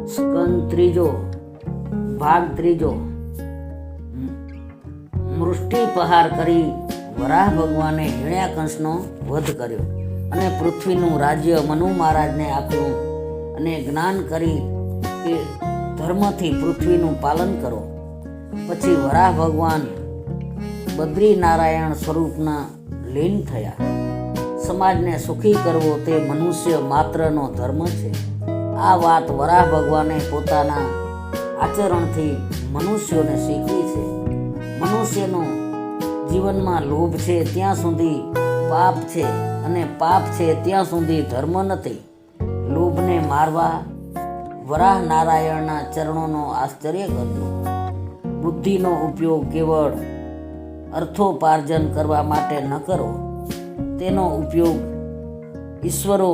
સ્કંદ ત્રીજો ભાગ ત્રીજો. મૃષ્ટિ પ્રહાર કરી વરાહ ભગવાને હિરણ્યકંશનો વધ કર્યો અને પૃથ્વીનું રાજ્ય મનુ મહારાજને આપ્યું અને જ્ઞાન કરી કે ધર્મથી પૃથ્વીનું પાલન કરો. પછી વરાહ ભગવાન બદ્રીનારાયણ સ્વરૂપના લીન થયા. સમાજને સુખી કરવો તે મનુષ્ય માત્રનો ધર્મ છે. આ વાત વરાહ ભગવાને પોતાના આચરણથી મનુષ્યોને શીખવી છે. મનુષ્યનો જીવનમાં લોભ છે ત્યાં સુધી પાપ છે અને પાપ છે ત્યાં સુધી ધર્મ નથી. લોભને મારવા વરાહ નારાયણના ચરણોનો આશ્ચર્ય કર્યો. બુદ્ધિનો ઉપયોગ કેવળ અર્થોપાર્જન કરવા માટે ન કરો, તેનો ઉપયોગ ઈશ્વરો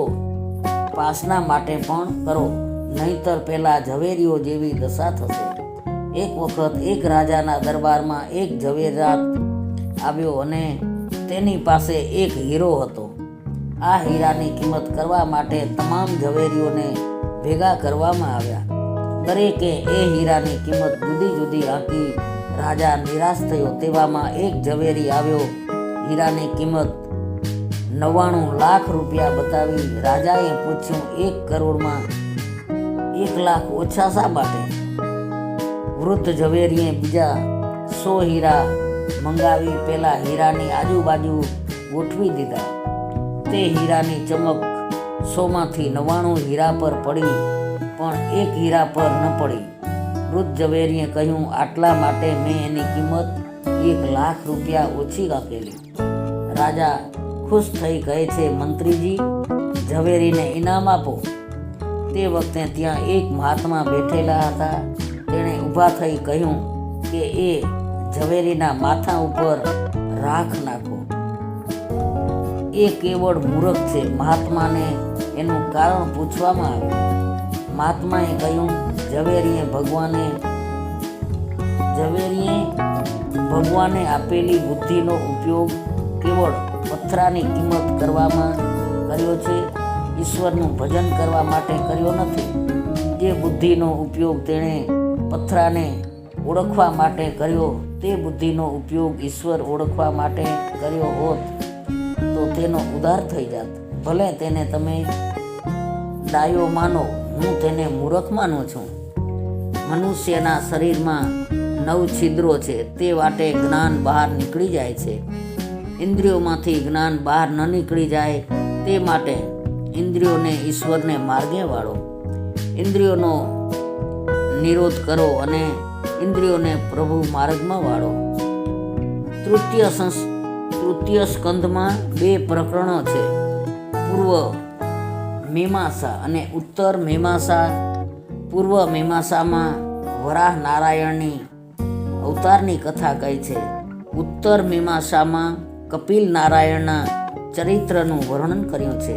પાસના માટે પણ કરો, નહીતર પેલા ઝવેરીઓ જેવી દશા થશે. એક વખત એક રાજાના દરબારમાં એક ઝવેરાત આવ્યો અને તેની પાસે એક હીરો હતો. આ હીરાની કિંમત કરવા માટે તમામ ઝવેરીઓને ભેગા કરવામાં આવ્યા. દરેકે એ હીરાની કિંમત જુદી જુદી આંકી રાજા નિરાશ થયો. તેવામાં એક ઝવેરી આવ્યો, હીરાની કિંમત 99 લાખ રૂપિયા બતાવી. રાજાએ પૂછ્યું, 1 કરોડમાં 1 લાખ ઓછા શા માટે? વૃદ્ધ ઝવેરીએ બીજા 100 હીરા મંગાવી પેલા હીરાની આજુબાજુ ગોઠવી દીધા. તે હીરાની ચમક 100માંથી 99 હીરા પર પડી, પણ 1 હીરા પર ન પડી. વૃદ્ધ ઝવેરીએ કહ્યું, આટલા માટે મેં એની કિંમત 1 લાખ રૂપિયા ઓછી રાખેલી. રાજા ખુશ થઈ કહે છે, મંત્રીજી, ઝવેરીને ઇનામ આપો. તે વખતે ત્યાં એક મહાત્મા બેઠેલા હતા. તેણે ઊભા થઈ કહ્યું કે એ ઝવેરીના માથા ઉપર રાખ નાખો. એ કેવળ મૂર્ખ છે. મહાત્માને એનું કારણ પૂછવામાં આવ્યું. મહાત્માએ કહ્યું, ઝવેરીએ ભગવાને આપેલી બુદ્ધિનો ઉપયોગ કેવળ પથરાની કિંમત કરવામાં કર્યો છે, ઈશ્વરનું ભજન કરવા માટે કર્યો નથી. જે બુદ્ધિનો ઉપયોગ તેણે પથરાને ઓળખવા માટે કર્યો, તે બુદ્ધિનો ઉપયોગ ઈશ્વર ઓળખવા માટે કર્યો હોત તો તેનો ઉદ્ધાર થઈ જાત. ભલે તેને તમે ડાયો માનો, હું તેને મૂર્ખ માનું છું. મનુષ્યના શરીરમાં 9 છિદ્રો છે, તે વાટે જ્ઞાન બહાર નીકળી જાય છે. ઇન્દ્રિયોમાંથી જ્ઞાન બહાર ન નીકળી જાય તે માટે ઇન્દ્રિયોને ઈશ્વરને માર્ગે વાળો. ઇન્દ્રિયોનો નિરોધ કરો અને ઇન્દ્રિયોને પ્રભુ માર્ગમાં વાળો. તૃતીય સ્કંધમાં 2 પ્રકરણો છે, પૂર્વ મીમાંસા અને ઉત્તર મીમાંસા. પૂર્વ મીમાંસામાં વરાહ નારાયણની અવતારની કથા કહી છે. ઉત્તર મીમાંસામાં કપિલ નારાયણના ચરિત્રનું વર્ણન કર્યું છે.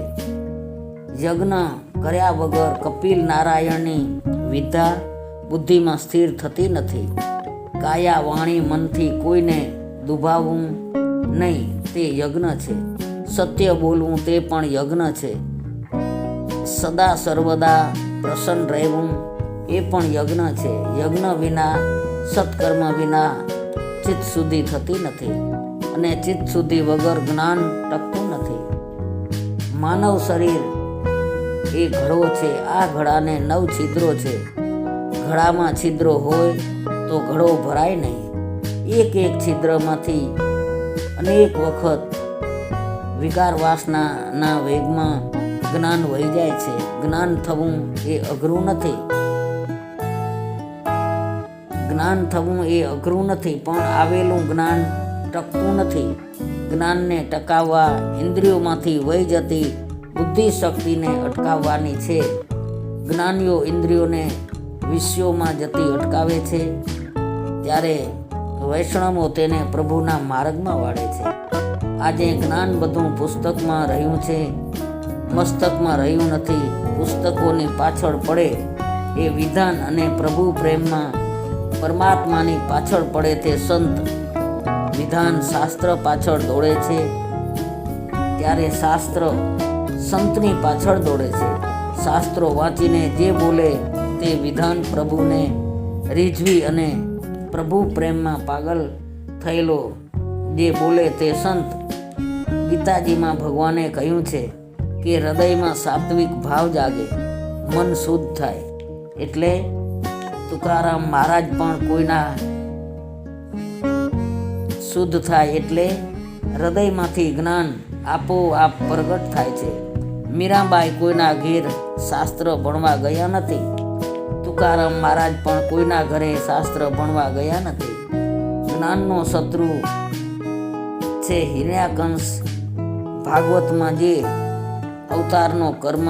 યજ્ઞ કર્યા વગર કપિલ નારાયણની વિદ્યા બુદ્ધિમાં સ્થિર થતી નથી. કાયા વાણી મનથી કોઈને દુભાવવું નહીં, તે યજ્ઞ છે. સત્ય બોલવું તે પણ યજ્ઞ છે. સદા સર્વદા પ્રસન્ન રહેવું એ પણ યજ્ઞ છે. યજ્ઞ વિના, સત્કર્મ વિના ચિત્ત શુદ્ધિ થતી નથી અને ચિત્ત શુદ્ધિ વગર જ્ઞાન ટકતું નથી. માનવ શરીર એ ઘડો છે. આ ઘડાને 9 છિદ્રો છે. ઘડામાં છિદ્રો હોય તો ઘડો ભરાય નહીં. એક છિદ્રમાંથી અનેક વખત વિકાર વાસનાના વેગમાં જ્ઞાન વહી જાય છે. જ્ઞાન થવું એ અઘરું નથી. પણ આવેલું જ્ઞાન ટકતું નથી. જ્ઞાનને ટકાવવા ઇન્દ્રિયોમાંથી વહી જતી બુદ્ધિ શક્તિને અટકાવવાની છે. જ્ઞાનીઓ ઇન્દ્રિયોને વિષયોમાં જતી અટકાવે છે, ત્યારે વૈષ્ણવો તેને પ્રભુના માર્ગમાં વાળે છે. આજે જ્ઞાન બધું પુસ્તકમાં રહ્યું છે, મસ્તકમાં રહ્યું નથી. પુસ્તકોની પાછળ પડે એ વિધાન અને પ્રભુ પ્રેમમાં પરમાત્માની પાછળ પડે તે સંત. વિધાન શાસ્ત્ર પાછળ દોડે છે, ત્યારે શાસ્ત્ર સંતની પાછળ દોડે છે. શાસ્ત્રો વાંચીને જે બોલે તે તે વિધાન પ્રભુને રીઝવી અને પ્રભુ પ્રેમમાં પાગલ થયેલો જે બોલે તે સંત. ગીતાજીમાં ભગવાને કહ્યું છે કે હૃદયમાં સાત્વિક ભાવ જાગે, મન શુદ્ધ થાય. એટલે તુકારામ મહારાજ પણ કોઈના શુદ્ધ થાય એટલે હૃદયમાંથી જ્ઞાન આપોઆપ પ્રગટ થાય છે. મીરાબાઈ કોઈના ઘેર શાસ્ત્ર ભણવા ગયા નથી. તુકારામ મહારાજ પણ કોઈના ઘરે શાસ્ત્ર ભણવા ગયા નથી. જ્ઞાનનો શત્રુ છે હિરણ્યકંશ. ભાગવતમાં જે અવતારનો કર્મ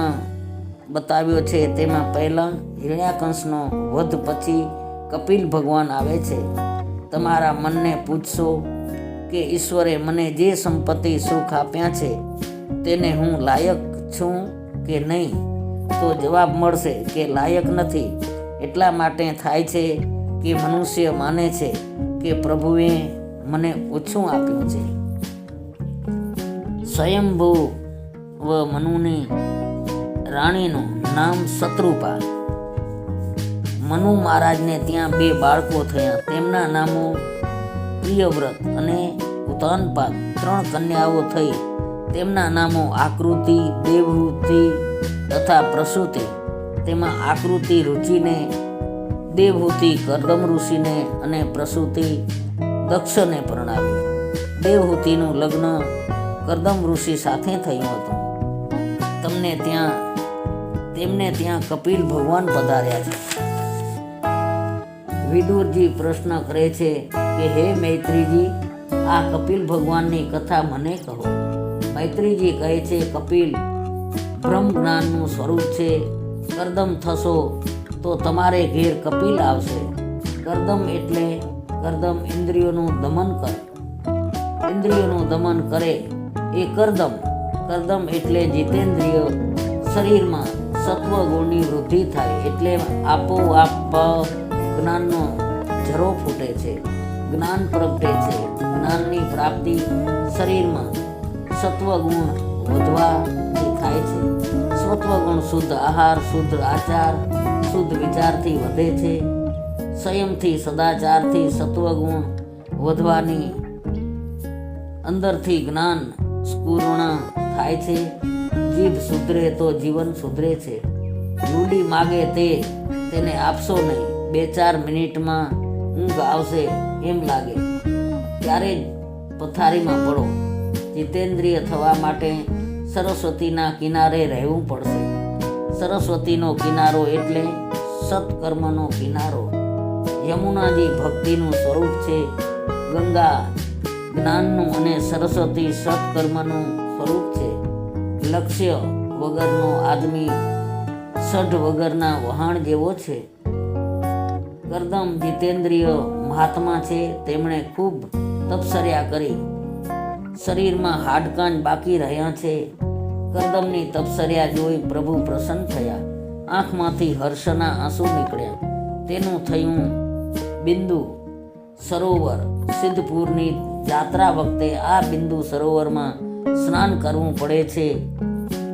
બતાવ્યો છે તેમાં પહેલા હિરણ્યકંશનો વધ, પછી કપિલ ભગવાન આવે છે. તમારા મનને પૂછશો કે ઈશ્વરે મને જે સંપત્તિ સુખ આપ્યા છે તેને હું લાયક છું કે નહીં, તો જવાબ મળશે કે લાયક નથી. એટલા માટે થાય છે કે મનુષ્ય માને છે કે પ્રભુએ મને ઓછું આપ્યું છે. સ્વયંભૂ મનુની રાણીનું નામ શત્રુપા. મનુ મહારાજને ત્યાં 2 બાળકો થયા. તેમના નામો પ્રિયવ્રત અને ઉત્તાનપાદ. 3 કન્યાઓ થઈ. તેમના નામો આકૃતિ, દેવહૂતિ તથા પ્રસૂતિ. તેમાં આકૃતિ રુચિને, દેવહૂતિ કર્દમ ઋષિને અને પ્રસૂતિ દક્ષને પરણાવી. દેવહૂતિનું લગ્ન કર્દમ ઋષિ સાથે થયું હતું. તેમને ત્યાં કપિલ ભગવાન પધાર્યા છે. વિદુરજી પ્રશ્ન કરે છે કે હે મૈત્રીજી, આ કપિલ ભગવાનની કથા મને કહો. મૈત્રીજી કહે છે, કપિલ બ્રહ્મ જ્ઞાનનું સ્વરૂપ છે. કર્દમ થશો તો તમારે ઘેર કપિલ આવશે. કર્દમ એટલે કર્દમ ઇન્દ્રિયોનું દમન કરે. ઇન્દ્રિયોનું દમન કરે એ કર્દમ. કર્દમ એટલે જીતેન્દ્રિય. શરીરમાં સત્વગુણની વૃદ્ધિ થાય એટલે આપોઆપ જ્ઞાનનો ઝરો ફૂટે છે, જ્ઞાન પ્રગટે છે. જ્ઞાનની પ્રાપ્તિ શરીરમાં સત્વગુણ વધવાથી થાય છે. સત્વગુણ શુદ્ધ આહાર, શુદ્ધ આચાર, શુદ્ધ વિચારથી વધે છે. સંયમથી, સદાચારથી સત્વગુણ વધવાની અંદરથી જ્ઞાન સ્ફુરણ થાય છે. જીભ સુધરે તો જીવન સુધરે છે. લૂલી માગે તેને આપશો નહીં. 2-4 મિનિટમાં ઊંઘ આવશે એમ લાગે ત્યારે જ પથારીમાં પડો. જીતેન્દ્રિય થવા માટે સરસ્વતીના કિનારે રહેવું પડશે. સરસ્વતીનો કિનારો એટલે સત્કર્મનો કિનારો. યમુનાજી ભક્તિનું સ્વરૂપ છે. ગંગા જ્ઞાનનું અને સરસ્વતી સત્કર્મનું સ્વરૂપ છે. લક્ષ્ય વગરનો આદમી સઢ વગરના વહાણ જેવો છે. કર્દમ જીતેન્દ્રિય મહાત્મા છે. તેમણે ખૂબ તપશ્ચર્યા કરી. શરીરમાં હાડકાં જ બાકી રહ્યા છે. કર્દમની તપશ્ચર્યા જોઈ પ્રભુ પ્રસન્ન થયા. આંખમાંથી હર્ષના આંસુ નીકળ્યા. તેનું થયું બિંદુ સરોવર. સિદ્ધપુરની જાત્રા વખતે આ બિંદુ સરોવરમાં સ્નાન કરવું પડે છે.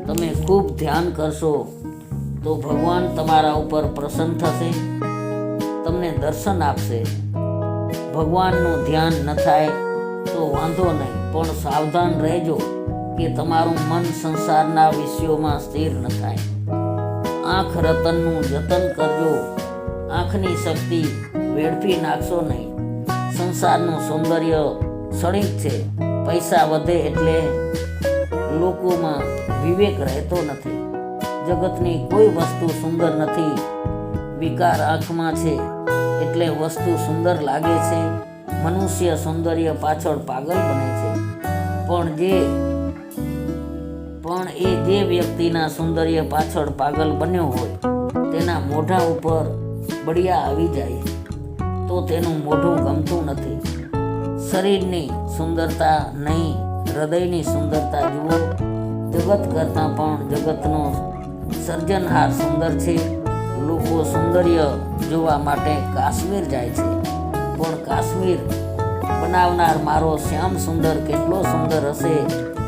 તમે ખૂબ ધ્યાન કરશો તો ભગવાન તમારા ઉપર પ્રસન્ન થશે, તમને દર્શન આપશે. ભગવાનનું ધ્યાન ન થાય તો વાંધો નહીં, પણ સાવધાન રહેજો કે તમારું મન સંસારના વિષયોમાં સ્થિર ન થાય. આંખ રતનનું જતન કરજો. આંખની શક્તિ વેડફી નાખશો નહીં. સંસારનું સૌંદર્ય ક્ષણિક છે. પૈસા વધે એટલે લોકોમાં વિવેક રહેતો નથી. જગતની કોઈ વસ્તુ સુંદર નથી. વિકાર આંખમાં છે એટલે વસ્તુ સુંદર લાગે છે. મનુષ્ય સૌંદર્ય પાછળ પાગલ બને છે. પણ એ જે વ્યક્તિના સૌંદર્ય પાછળ પાગલ બન્યો હોય તેના મોઢા ઉપર બળિયા આવી જાય તો તેનું મોઢું ગમતું નથી. શરીરની સુંદરતા નહીં, હૃદયની સુંદરતા જુઓ. જગત કરતાં પણ જગતનો સર્જનહાર સુંદર છે. લોકો સૌંદર્ય જોવા માટે કાશ્મીર જાય છે, પણ કાશ્મીર બનાવનાર મારો શ્યામ સુંદર કેટલો સુંદર હશે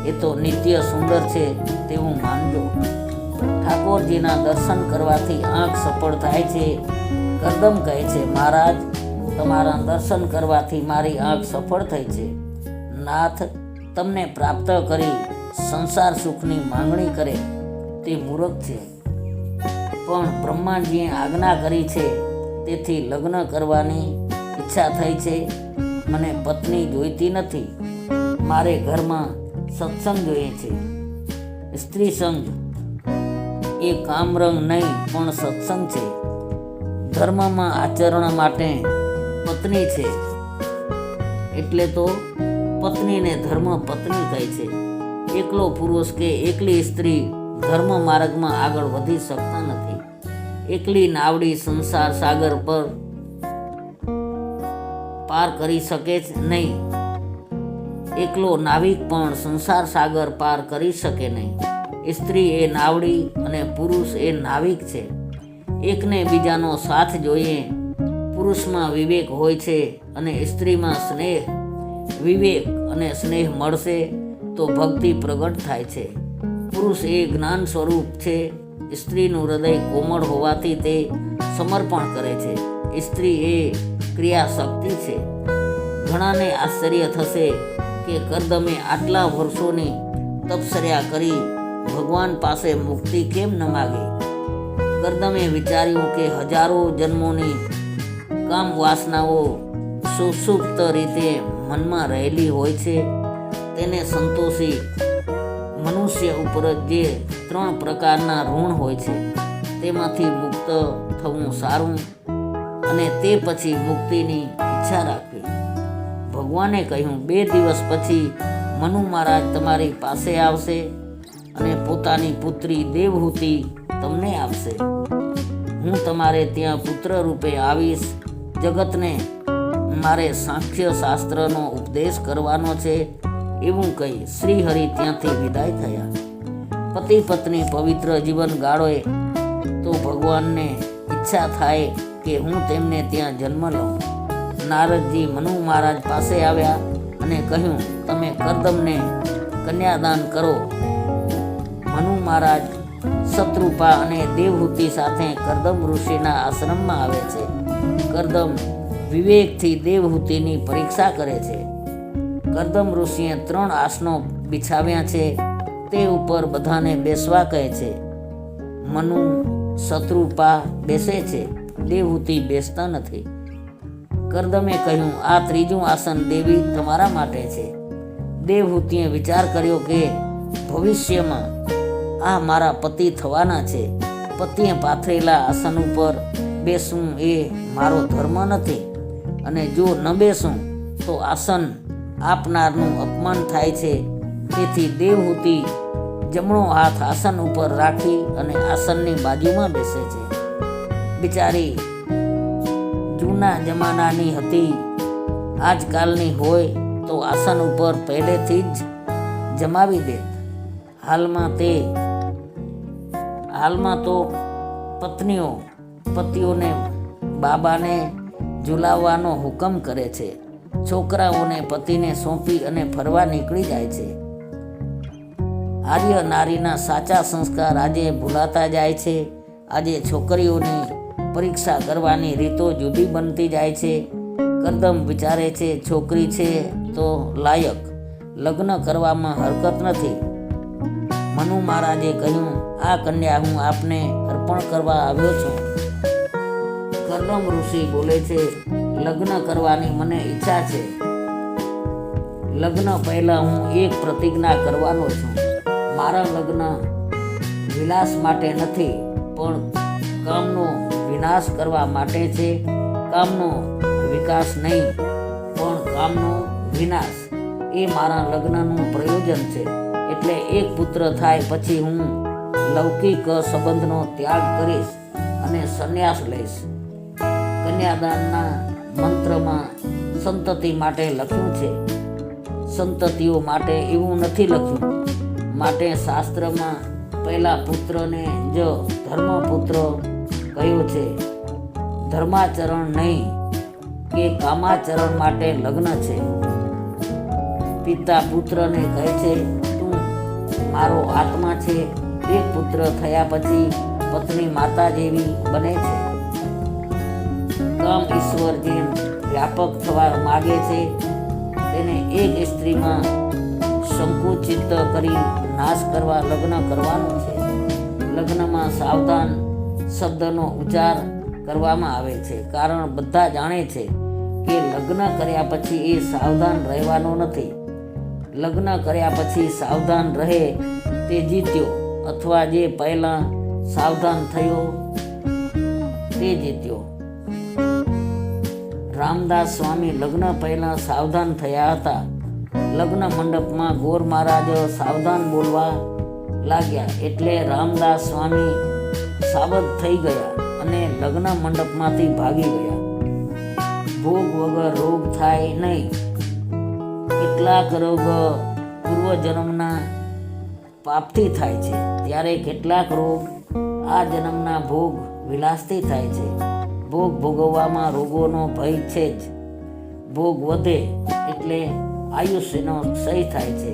એ તો નિત્ય સુંદર છે તેવું માનજો. ઠાકોરજીના દર્શન કરવાથી આંખ સફળ થાય છે. કરદમ કહે છે, મહારાજ, તમારા દર્શન કરવાથી મારી આંખ સફળ થઈ છે. નાથ, તમને પ્રાપ્ત કરી સંસાર સુખની માંગણી કરે તે મૂર્ખ છે. પણ બ્રહ્માજીએ આજ્ઞા કરી છે, તેથી લગ્ન કરવાની ઈચ્છા થઈ છે. મને પત્ની જોઈતી નથી. મારે ઘરમાં સત્સંગ જોઈએ છે. સ્ત્રી સંગ એ કામરંગ નહીં પણ સત્સંગ છે. ધર્મમાં આચરણ માટે પત્ની છે, એટલે તો પત્નીને ધર્મ પત્ની કહે છે. એકલો પુરુષ કે એકલી સ્ત્રી ધર્મ માર્ગમાં આગળ વધી શકતા નથી. એકલી નાવડી સંસાર સાગર પર પાર કરી શકે જ નહીં. એકલો નાવિક પણ સંસાર સાગર પાર કરી શકે નહીં. સ્ત્રી એ નાવડી અને પુરુષ એ નાવિક છે. એકને બીજાનો સાથ જોઈએ. પુરુષમાં વિવેક હોય છે અને સ્ત્રીમાં સ્નેહ. વિવેક અને સ્નેહ મળશે તો ભક્તિ પ્રગટ થાય છે. પુરુષ એ જ્ઞાન સ્વરૂપ છે. સ્ત્રીનું હૃદય કોમળ હોવાથી તે સમર્પણ કરે છે. સ્ત્રી એ ક્રિયા શક્તિ છે. ઘણાને આશ્ચર્ય થશે કે કરદમે આટલા વર્ષોની તપશ્ચર્યા કરી ભગવાન પાસે મુક્તિ કેમ ન માગી. કરદમે વિચાર્યું કે હજારો જન્મોની કામ વાસનાઓ સુષુપ્ત રીતે મનમાં રહેલી હોય છે. તેને સંતોષી મનુષ્ય ઉપર જે 3 પ્રકારના ઋણ હોય છે તેમાંથી મુક્ત થવું સારું અને તે પછી મુક્તિની ઈચ્છા રાખવી. ભગવાને કહ્યું, 2 દિવસ પછી મનુ મહારાજ તમારી પાસે આવશે અને પોતાની પુત્રી દેવહૂતિ તમને આપશે. હું તમારે ત્યાં પુત્ર રૂપે આવીશ. જગતને મારે સાંખ્ય શાસ્ત્રનો ઉપદેશ કરવાનો છે. એવું કહી શ્રીહરિ ત્યાંથી વિદાય થયા. પતિ પત્ની પવિત્ર જીવન ગાળે તો ભગવાનને ઈચ્છા થાય કે હું તેમને ત્યાં જન્મ લઉં. નારદજી મનુ મહારાજ પાસે આવ્યા અને કહ્યું, તમે કરદમને કન્યાદાન કરો. મનુ મહારાજ શત્રુપા અને દેવહૂતિ સાથે કરદમ ઋષિના આશ્રમમાં આવે છે. કરદમ વિવેકથી દેવહૂતિની પરીક્ષા કરે છે. કરદમ ઋષિએ 3 આસનો બિછાવ્યા છે. તે ઉપર બધાને બેસવા કહે છે. મનુ શત્રુપા બેસે છે. દેવહૂતિ બેસતા નથી. કરદમે કહ્યું, આ 3જું આસન દેવી તમારા માટે છે. દેવહૂતિએ વિચાર કર્યો કે ભવિષ્યમાં આ મારા પતિ થવાના છે. પતિએ પાથરેલા આસન ઉપર બેસવું એ મારો ધર્મ નથી અને જો ન બેસું તો આસન આપનારનું અપમાન થાય છે. તેથી દેવહૂતિ જમણો હાથ આસન ઉપર રાખી અને આસનની બાજુમાં બેસે છે. બિચારી જૂના જમાનાની હતી. આજકાલની હોય તો આસન ઉપર પહેલેથી જ જમાવી દે. હાલમાં તો પતિઓને બાબાને ઝુલાવવાનો હુકમ કરે છે. છોકરાઓને પતિને સોંપી અને ફરવા નીકળી જાય છે. આર્ય નારીના સાચા સંસ્કાર આજે ભૂલાતા જાય છે. આજે છોકરીઓની પરીક્ષા કરવાની રીતો જુદી બનતી જાય છે. કરદમ વિચારે છે, છોકરી છે તો લાયક, લગ્ન કરવામાં હરકત નથી. મનુ મહારાજે કહ્યું, આ કન્યા હું આપને અર્પણ કરવા આવ્યો છું. કરદમ ઋષિ બોલે છે, લગ્ન કરવાની મને ઈચ્છા છે. લગ્ન પહેલા હું એક પ્રતિજ્ઞા કરવાનો છું. મારા લગ્ન વિલાસ માટે નથી પણ કામનો વિનાશ કરવા માટે છે. કામનો વિકાસ નહીં પણ કામનો વિનાશ એ મારા લગ્નનું પ્રયોજન છે. એટલે એક પુત્ર થાય પછી હું લૌકિક સંબંધનો ત્યાગ કરીશ અને સંન્યાસ લઈશ. કન્યાદાનના મંત્રમાં સંતતિ માટે લખ્યું છે. સંતતિઓ માટે એવું નથી લખ્યું. માટે શાસ્ત્રમાં પહેલા પુત્રને જ ધર્મપુત્ર કહ્યો છે. ધર્માચરણ નહીં કે કામાચરણ માટે લગ્ન છે. પિતા પુત્રને કહે છે, તું મારો આત્મા છે એક પુત્ર થયા પછી પત્ની માતા જેવી બને છે. કામ ઈશ્વર જેમ વ્યાપક થવા માગે છે તેને એક સ્ત્રીમાં સંકુચિત કરી નાશ કરવા લગ્ન કરવાનું છે. લગ્નમાં સાવધાન શબ્દનો ઉચ્ચાર કરવામાં આવે છે, કારણ બધા જાણે છે કે લગ્ન કર્યા પછી એ સાવધાન રહેવાનો નથી. લગ્ન કર્યા પછી સાવધાન રહે તે જીત્યો, અથવા જે પહેલા સાવધાન થયો તે જીત્યો. રામદાસ સ્વામી લગ્ન પહેલા સાવધાન થયા હતા. લગ્ન મંડપમાં ગોર મહારાજ સાવધાન બોલવા લાગ્યા એટલે રામદાસ સ્વામી સાવધ થઈ ગયા અને લગ્ન મંડપમાંથી ભાગી ગયા. ભોગ વગર રોગ થાય નહીં. કેટલાક રોગ પૂર્વજન્મના પાપથી થાય છે, ત્યારે કેટલાક રોગ આ જન્મના ભોગ વિલાસથી થાય છે. ભોગ ભોગવવામાં રોગોનો ભય છે જ. ભોગ વધે એટલે આયુષ્યનો ક્ષય થાય છે.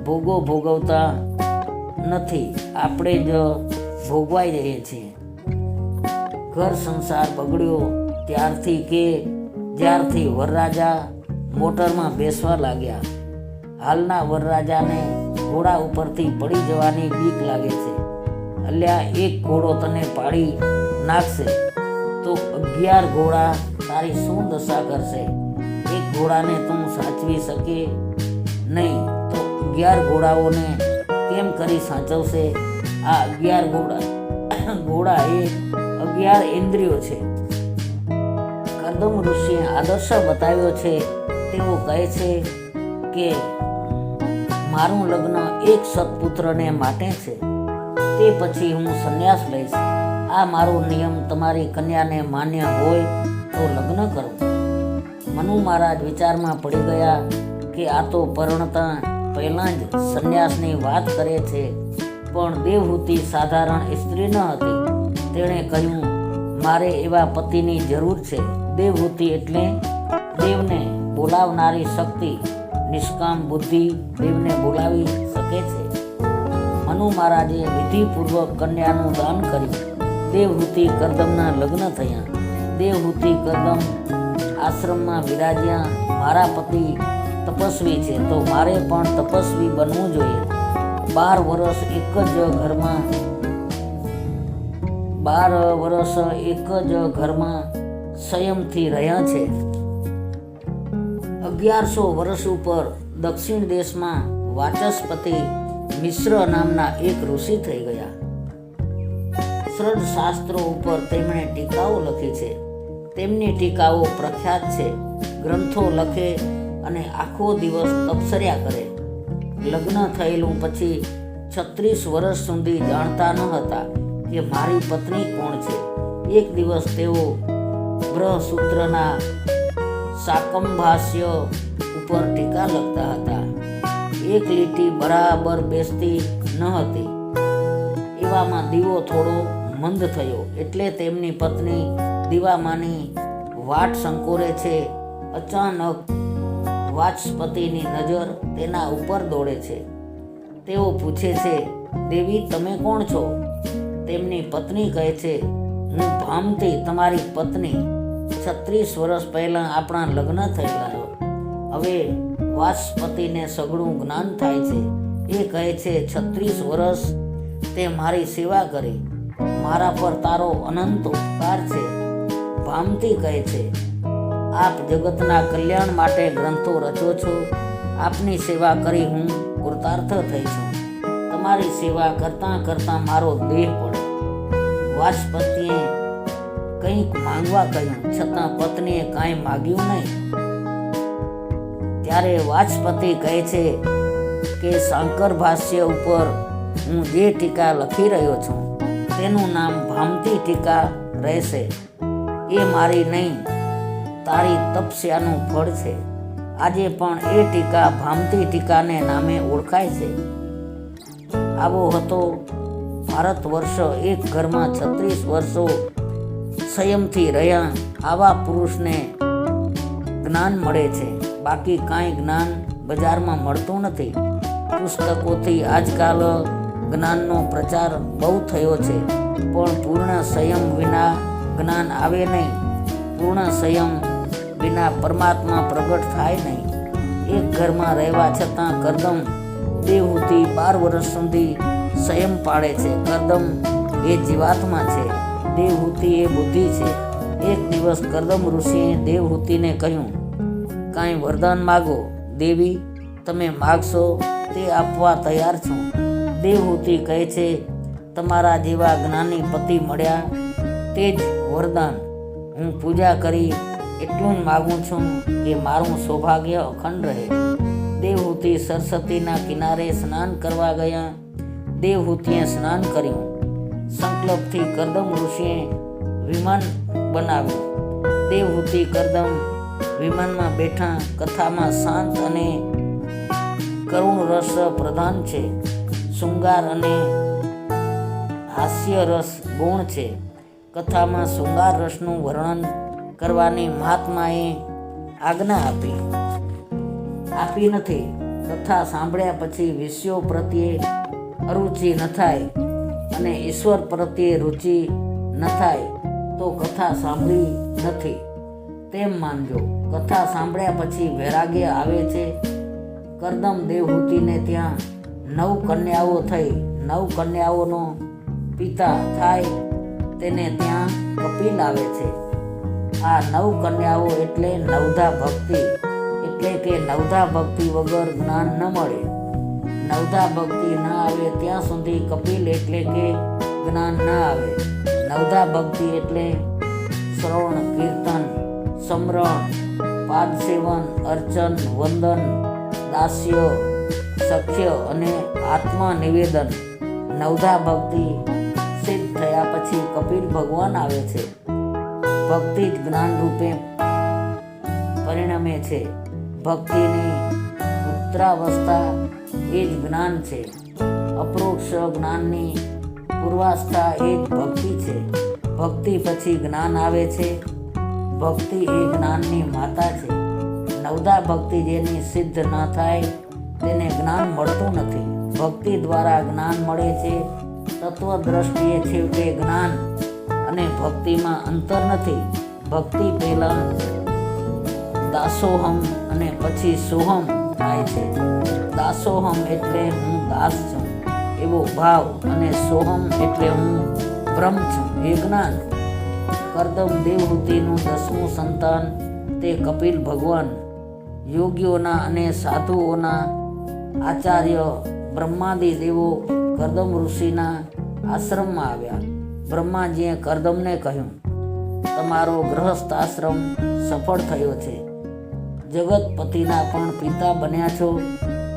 ભોગો ભોગવતા નથી, આપણે જ ભોગવાઈ જઈએ છીએ. ઘર સંસાર બગડ્યો ત્યારથી કે જ્યારથી વરરાજા મોટરમાં બેસવા લાગ્યા. હાલના વરરાજાને ઘોડા ઉપરથી પડી જવાની બીક લાગે છે. અલ્યા, એક ઘોડો તને પાડી નાખશે તો 11 ઘોડા તારી શું દશા કરશે? એક ઘોડાને તું સાચવી શકે નહીં તો 11 ઘોડાઓને કેમ કરી સાચવશે? આ 11 ઘોડા એ 11 ઇન્દ્રિયો છે. કદમ ઋષિએ આદર્શ બતાવ્યો છે. તેઓ કહે છે કે મારું લગ્ન એક સત્પુત્રને માટે છે, તે પછી હું સંન્યાસ લઈશ. આ મારો નિયમ તમારી કન્યાને માન્ય હોય તો લગ્ન કરો. મનુ મહારાજ વિચારમાં પડી ગયા કે આ તો પરણતા પહેલાં જ સંન્યાસની વાત કરે છે. પણ દેવહૂતિ સાધારણ સ્ત્રી ન હતી. તેણે કહ્યું, મારે એવા પતિની જરૂર છે. દેવહૂતિ એટલે દેવને બોલાવનારી શક્તિ. નિષ્કામ બુદ્ધિ દેવને બોલાવી શકે છે. મનુ મહારાજે વિધિપૂર્વક કન્યાનું દાન કર્યું. દેવહૂતિ કરદમના લગ્ન થયા. દેવહૂતિ કરદમ આશ્રમમાં વિરાજ્યા. મારા પતિ તપસ્વી છે તો મારે પણ તપસ્વી બનવું જોઈએ. 12 વર્ષ એક જ ઘરમાં સંયમથી રહ્યા છે. 1100 વર્ષ ઉપર દક્ષિણ દેશમાં વાચસ્પતિ મિશ્ર નામના એક ઋષિ થઈ ગયા. શ્રદ્ધ શાસ્ત્રો ઉપર તેમણે ટીકાઓ લખી છે. તેમની ટીકાઓ પ્રખ્યાત છે. ગ્રંથો લખે અને આખો દિવસ તપસર્યા કરે. લગ્ન થયેલું પછી 36 વર્ષ સુધી જાણતા ન હતા કે મારી પત્ની કોણ છે. એક દિવસ તેઓ બ્રહસૂત્રના શાકંભાષ્ય ઉપર ટીકા લખતા હતા. એક લીટી બરાબર બેસતી ન હતી. એવામાં દીવો થોડો મંદ થયો એટલે તેમની પત્ની દીવામાંની વાટ સંકોરે છે. અચાનક વાચસ્પતિની નજર તેના ઉપર દોડે છે. તેઓ પૂછે છે, દેવી તમે કોણ છો? તેમની પત્ની કહે છે, હું ભામતી તમારી પત્ની. 36 વર્ષ પહેલાં આપણા લગ્ન થયેલા. હવે વાચસ્પતિને સઘળું જ્ઞાન થાય છે. એ કહે છે, 36 વર્ષ તે મારી સેવા કરી. મારા પર તારો અનંત ઉપકાર છે. ભામતી કહે છે, આપ જગતના કલ્યાણ માટે ગ્રંથો રચો છો. આપની સેવા કરી હું કૃતાર્થ થઈ છું. તમારી સેવા કરતાં કરતાં મારો દેહ પડે. વાચસ્પતિએ કંઈક માંગવા કહ્યું, છતાં પત્નીએ કાંઈ માગ્યું નહીં. ત્યારે વાચસ્પતિ કહે છે કે શાંકર ભાષ્ય ઉપર હું જે ટીકા લખી રહ્યો છું તેનું નામ ભામતી ટીકા રહેશે. એ મારી નહીં, તારી તપસ્યાનું ફળ છે. આજે પણ એ ટીકા ભામતી ટીકાને નામે ઓળખાય છે. આવો હતો ભારત વર્ષ. એક ઘરમાં 36 વર્ષો સંયમથી રહ્યા. આવા પુરુષને જ્ઞાન મળે છે. બાકી કાંઈ જ્ઞાન બજારમાં મળતું નથી. પુસ્તકોથી આજકાલ જ્ઞાનનો પ્રચાર બહુ થયો છે, પણ પૂર્ણ સંયમ વિના જ્ઞાન આવે નહીં. પૂર્ણ સંયમ વિના પરમાત્મા પ્રગટ થાય નહીં. એક ઘરમાં રહેવા છતાં કરદમ દેવહૂતિ 12 વર્ષ સુધી સંયમ પાળે છે. કરદમ એ જીવાત્મા છે, દેવહૂતિ એ બુદ્ધિ છે. એક દિવસ કરદમ ઋષિએ દેવહૂતિને કહ્યું, કાંઈ વરદાન માગો. દેવી, તમે માગશો તે આપવા તૈયાર છું. દેવહૂતિ કહે છે, તમારા જેવા જ્ઞાની પતિ મળ્યા તે જ વરદાન. હું પૂજા કરી એટલું જ માગું છું કે મારું સૌભાગ્ય અખંડ રહે. દેવહૂતિ સરસ્વતીના કિનારે સ્નાન કરવા ગયા. દેવહૂતિએ સ્નાન કર્યું. સંકલ્પથી કરદમ ઋષિએ વિમાન બનાવ્યું. દેવહૂતિ કરદમ વિમાનમાં બેઠા. કથામાં શાંત અને કરુણ રસ પ્રધાન છે. શૃંગાર અને હાસ્ય રસ ગૌણ છે. કથામાં શૃંગાર રસનું વર્ણન કરવાની મહાત્માએ આજ્ઞા આપી નથી. કથા સાંભળ્યા પછી વિષયો પ્રત્યે અરુચિ ન થાય અને ઈશ્વર પ્રત્યે રુચિ ન થાય તો કથા સાંભળી નથી તેમ માનજો. કથા સાંભળ્યા પછી વૈરાગ્ય આવે છે. કરદમ દેવહૂતિને ત્યાં 9 કન્યાઓ થઈ. 9 કન્યાઓનો પિતા થાય તેને ત્યાં કપિલ આવે છે. આ 9 કન્યાઓ એટલે નવધા ભક્તિ, એટલે કે નવધા ભક્તિ વગર જ્ઞાન ન મળે. નવધા ભક્તિ ન આવે ત્યાં સુધી કપિલ એટલે કે જ્ઞાન ન આવે. નવધા ભક્તિ એટલે શ્રવણ, કીર્તન, સમરણ, પાદ સેવન, અર્ચન, વંદન, દાસ્ય, સખ્ય અને આત્મા નિવેદન. નવધા ભક્તિ સિદ્ધ થયા પછી કપિલ ભગવાન આવે છે. ભક્તિ જ જ્ઞાન રૂપે પરિણમે છે. ભક્તિની ઉત્તરાવસ્થા એ જ જ્ઞાન છે. અપરોક્ષ જ્ઞાનની પૂર્વાવસ્થા એ જ ભક્તિ છે. ભક્તિ પછી જ્ઞાન આવે છે. ભક્તિ એ જ્ઞાનની માતા છે. નવધા ભક્તિ જેની સિદ્ધ ન થાય તેને જ્ઞાન મળતું નથી. ભક્તિ દ્વારા જ્ઞાન મળે છે. તત્વદ્રષ્ટિએ છેવટે જ્ઞાન અને ભક્તિમાં અંતર નથી. ભક્તિ પહેલા દાસોહમ અને પછી સોહમ થાય છે. દાસોહમ એટલે હું દાસ છું એવો ભાવ અને સોહમ એટલે હું બ્રહ્મ છું એ જ્ઞાન. કરદમ દેવહૂતિનું 10મું સંતાન તે કપિલ ભગવાન. યોગીઓના અને સાધુઓના આચાર્ય બ્રહ્માદિ દેવો કરદમ ઋષિના આશ્રમમાં આવ્યા. બ્રહ્માજીએ કરદમને કહ્યું, તમારો ગૃહસ્થ આશ્રમ સફળ થયો છે. જગતપતિના પણ પિતા બન્યા છો.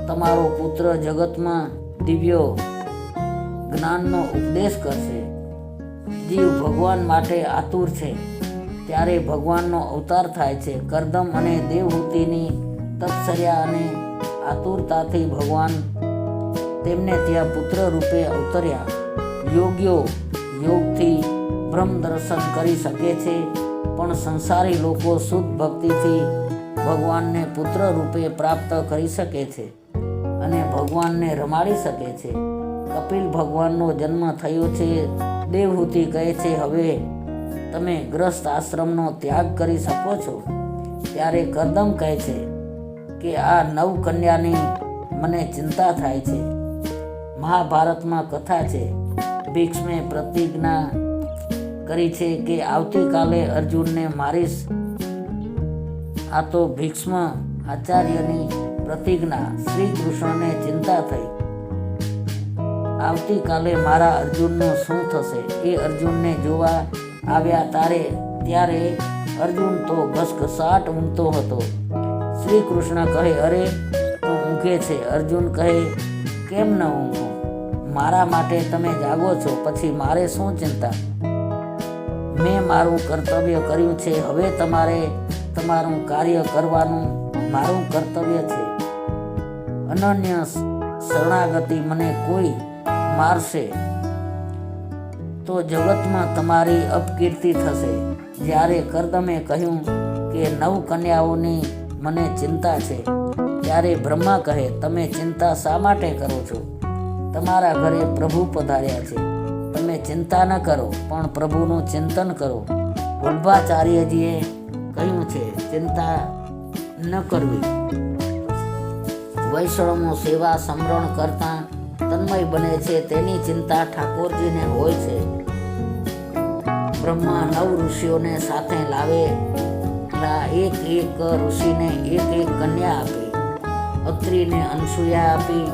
તમારો પુત્ર જગતમાં દિવ્ય જ્ઞાનનો ઉપદેશ કરશે. જીવ ભગવાન માટે આતુર છે ત્યારે ભગવાનનો અવતાર થાય છે. કરદમ અને દેવહૂતિની તપશ્ચર્યા અને આતુરતાથી ભગવાન તેમને ત્યાં પુત્ર રૂપે અવતર્યા. યોગીઓ યોગથી બ્રહ્મ દર્શન કરી શકે છે, પણ સંસારી લોકો શુદ્ધ ભક્તિથી ભગવાનને પુત્ર રૂપે પ્રાપ્ત કરી શકે છે અને ભગવાનને રમાડી શકે છે. કપિલ ભગવાનનો જન્મ થયો છે. દેવહૂતિ કહે છે, હવે તમે ગ્રસ્ત આશ્રમનો ત્યાગ કરી શકો છો. ત્યારે કરદમ કહે છે કે આ 9 કન્યાની મને ચિંતા થાય છે. મહાભારતમાં કથા છે. ભીષ્મે પ્રતિજ્ઞા કરી છે કે આવતીકાલે અર્જુનને મારીશ. આ તો ભીષ્મ આચાર્યની પ્રતિજ્ઞા. શ્રી કૃષ્ણને ચિંતા થઈ, આવતીકાલે મારા અર્જુનનું શું થશે. એ અર્જુનને જોવા આવ્યા ત્યારે અર્જુન તો ઘસઘસાટ ઊંઘતો હતો. શ્રી કૃષ્ણ કહે, અરે તું ઊંઘે છે. અર્જુન કહે, કેમ ન ઊંઘું? મારા માટે તમે જાગો છો, પછી મારે શું ચિંતા? મેં મારું કર્તવ્ય કર્યું છે. હવે તમારે તમારું કાર્ય કરવાનું મારું કર્તવ્ય છે. અનન્ય શરણાગતિ મને કોઈ મારશે તો જગતમાં તમારી અપકીર્તિ થશે. જ્યારે કરદમે કહ્યું કે 9 કન્યાઓની મને ચિંતા છે, ત્યારે બ્રહ્મા કહે, તમે ચિંતા શા માટે કરો છો? તમારા ઘરે પ્રભુ પધાર્યા છે. તમે ચિંતા ન કરો, પણ પ્રભુનું ચિંતન કરો. વલ્ભાચાર્યજીએ કહ્યું છે, ચિંતા ન કરવી. વૈષ્ણવનો સેવા સમરણ કરતા તન્મય બને છે, તેની ચિંતા ઠાકોરજીને હોય છે. બ્રહ્મા 9 ઋષિઓને સાથે લાવેલા એક ઋષિને એક કન્યા આપી. અત્રિને અનસૂયા આપી,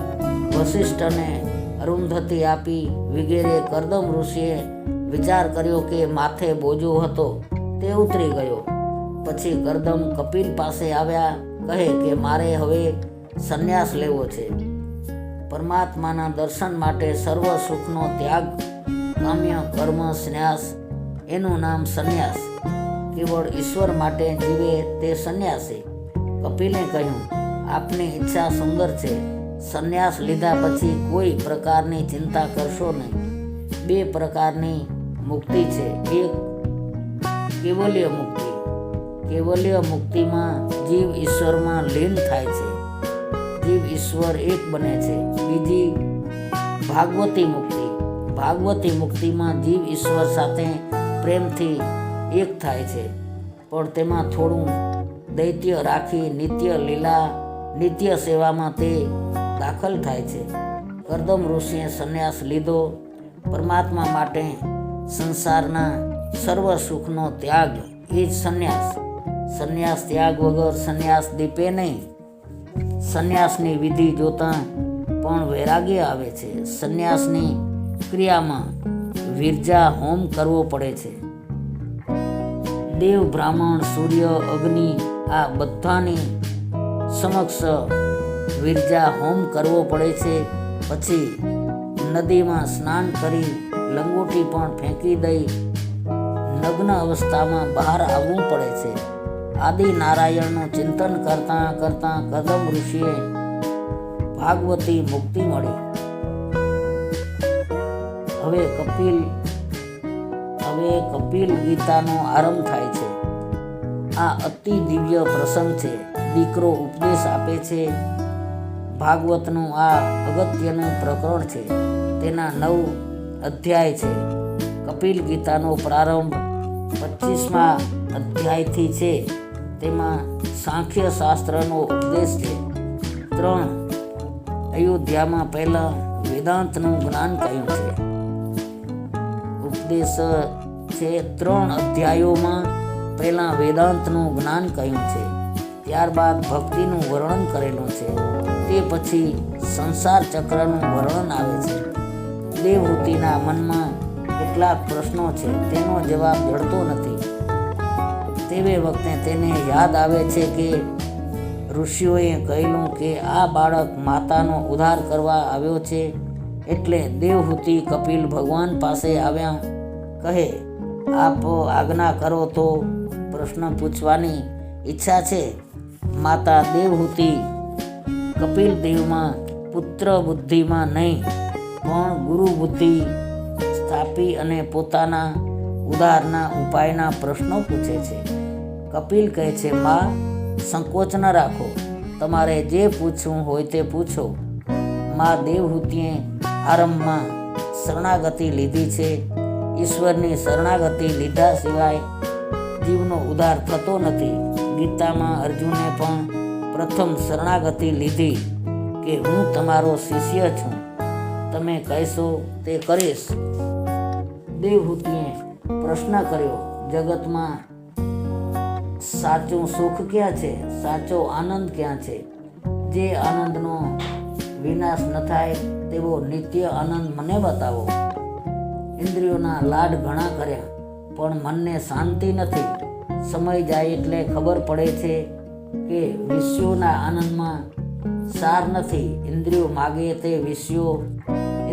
વશિષ્ઠને અરુંધતી આપી વગેરે. કરદમ ઋષિએ વિચાર કર્યો કે માથે બોજો હતો તે ઉતરી ગયો. પછી કરદમ કપિલ પાસે આવ્યા, કહે કે મારે હવે સંન્યાસ લેવો છે. પરમાત્માના દર્શન માટે સર્વ સુખનો ત્યાગ, કામ્ય કર્મ સંન્યાસ, એનું નામ સંન્યાસ. કેવળ ઈશ્વર માટે જીવે તે સંન્યાસી. કપિલે કહ્યું, આપની ઈચ્છા સુંદર છે. સંન્યાસ લીધા પછી કોઈ પ્રકારની ચિંતા કરશો નહીં. 2 પ્રકારની મુક્તિ છે. એક કેવલ્ય મુક્તિ. કેવલ્ય મુક્તિમાં જીવ ઈશ્વરમાં લીન થાય છે, જીવ ઈશ્વર એક બને છે. બીજી ભાગવતી મુક્તિ. ભાગવતી મુક્તિમાં જીવ ઈશ્વર સાથે પ્રેમથી એક થાય છે, પણ તેમાં થોડું દૈત્ય રાખી નિત્ય લીલા, નિત્ય સેવામાં તે દાખલ થાય છે. કરદમ ઋષિએ સંન્યાસ લીધો. પરમાત્મા માટે સંસારના સર્વ સુખનો ત્યાગ એ જ સંન્યાસ. સંન્યાસ ત્યાગ વગર સંન્યાસ દીપે નહીં. સંન્યાસની વિધિ જોતા પણ વૈરાગ્ય આવે છે. સંન્યાસની ક્રિયામાં વિરજા હોમ કરવો પડે છે. દેવ, બ્રાહ્મણ, સૂર્ય, અગ્નિ આ બધાની સમક્ષ વિરજા હોમ કરવો પડે છે. પછી નદીમાં સ્નાન કરી લંગોટી પણ ફેંકી દઈ નગ્ન અવસ્થામાં બહાર આવવું પડે છે. આદિ નારાયણનું ચિંતન કરતા કરતા કરદમ ઋષિએ ભાગવતી મુક્તિ મળી. હવે કપિલ ગીતાનો આરંભ થાય છે. આ અતિ દિવ્ય પ્રસંગ છે. દીકરો ઉપદેશ આપે છે. ભાગવતનું આ અગત્યનું પ્રકરણ છે. તેના 9 અધ્યાય છે. કપિલ ગીતાનો પ્રારંભ 25મા અધ્યાયથી છે. તેમાં સાંખ્ય શાસ્ત્રનો ઉપદેશ છે. 3 અયોધ્યામાં પહેલા વેદાંતનું જ્ઞાન કહ્યું છે. ઉપદેશ છે 3 અધ્યાયોમાં પહેલા વેદાંતનું જ્ઞાન કહ્યું છે. ત્યારબાદ ભક્તિનું વર્ણન કરેલું છે. તે પછી સંસાર ચક્રનું વર્ણન આવે છે. દેવહૂતિના મનમાં કેટલાક પ્રશ્નો છે, તેનો જવાબ જડતો નથી. તેવે વખતે તેને યાદ આવે છે કે ઋષિઓએ કહેલું કે આ બાળક માતાનો ઉદ્ધાર કરવા આવ્યો છે. એટલે દેવહૂતિ કપિલ ભગવાન પાસે આવ્યા. કહે, આપ આજ્ઞા કરો તો પ્રશ્ન પૂછવાની ઈચ્છા છે. માતા દેવહૂતિ કપિલ દેવમાં પુત્ર બુદ્ધિમાં નહીં, પણ ગુરુ બુદ્ધિ સ્થાપી અને પોતાના ઉદ્ધારના ઉપાયના પ્રશ્નો પૂછે છે. કપિલ કહે છે, માં, સંકોચ ન રાખો. તમારે જે પૂછવું હોય તે પૂછો. માં દેવહૂતિએ આરંભમાં શરણાગતિ લીધી છે. ઈશ્વરની શરણાગતિ લીધા સિવાય જીવનો ઉદ્ધાર થતો નથી. ગીતામાં અર્જુને પણ પ્રથમ શરણાગતિ લીધી કે હું તમારો શિષ્ય છું, તમે કહેશો તે કરીશ. દેવહૂતિએ પ્રશ્ન કર્યો, જગતમાં સાચું સુખ ક્યાં છે? સાચો આનંદ ક્યાં છે? જે આનંદનો વિનાશ ન થાય તેવો નિત્ય આનંદ મને બતાવો. ઇન્દ્રિયોના લાડ ઘણા કર્યા, પણ મનને શાંતિ નથી. સમય જાય એટલે ખબર પડે છે કે વિષયોના આનંદમાં સાર નથી. ઇન્દ્રિયો માગે તે વિષયો